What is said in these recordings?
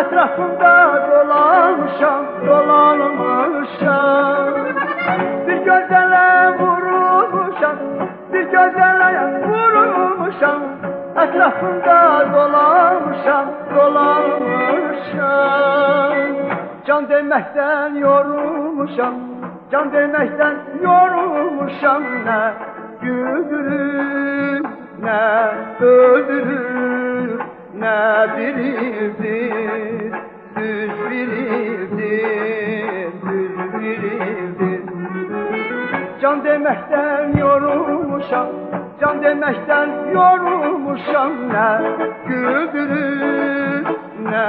Etrafında dolanmışam, dolanmışam. Bir gözele vurulmuşam, bir gözele vurulmuşam. Etrafında dolanmışam, dolanmışam. Can demekten yorulmuşam, can demekten yorulmuşam. Ne güldürür, ne öldürür, ne dirildir, düz birildir, düz birildir. Can demekten yorulmuşam, can demekten yorulmuşam. Ne güldürür, ne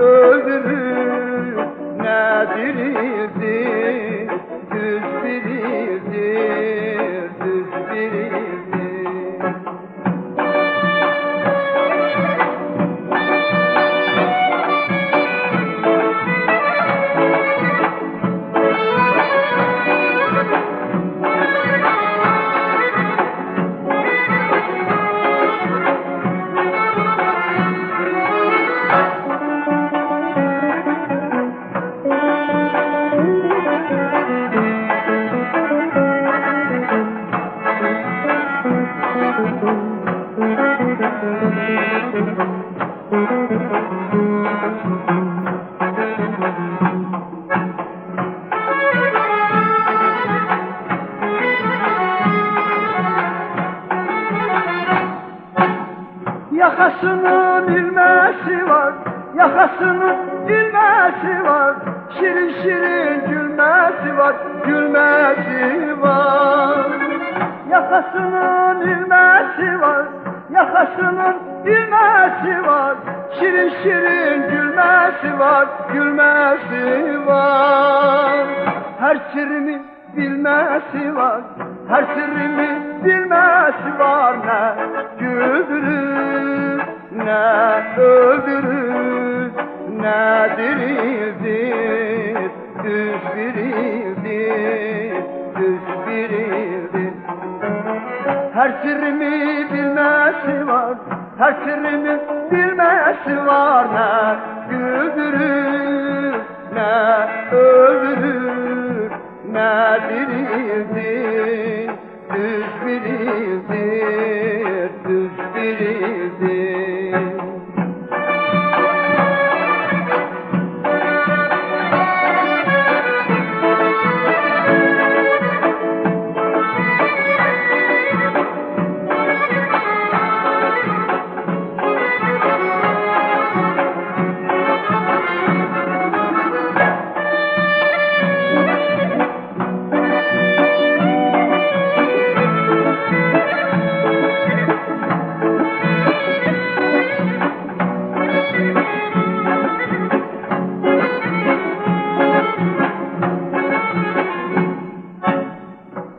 öldürür, ne dirildir, düz birildir, düz birildir. Yakasının ilmesi var, yakasının ilmesi var. Şirin şirin gülmesi var, gülmesi var. Yakasının ilmesi var, yakasının ilmesi var. Şirin şirin gülmesi var, gülmesi var. Her sırrımı bilmesi var, her sırrımı bilmesi var. Ne güldürür, ne öldürür, ne dirildir, düz birildir, düz birildir. Her sırrımı bilmesi var, her sırrımı bilmesi var. Ne güldürür, ne öldürür, ne dirildir, düz birildir, düz birildir.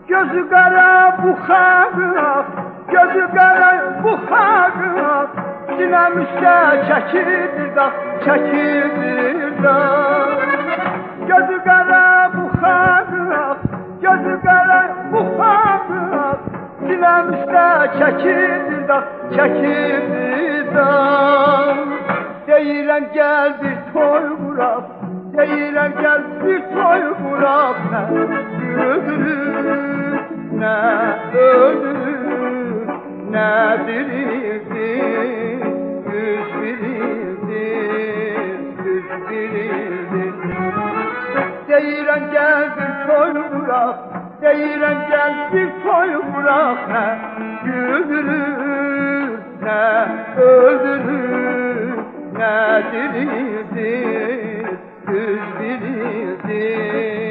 Gözü kara bu xalq, gözü kara bu xalq. Sinem üstə çəkirdir dağ, çəkirdir dağ. Gözü kara bu xalq, gözü kara bu xalq. Sinem üstə çəkirdir dağ, çəkirdir dağ. Deyirəm gəl bir toy quraq, deyirəm gəl bir toy quraq. Nə güldürür, ne öldürür, ne dirildir, düz birildir, düz birildir. Deyirəm gel bir toy quraq, deyirəm gel bir toy quraq. Ne güldürür, ne öldürür, ne dirildir, düz birildir.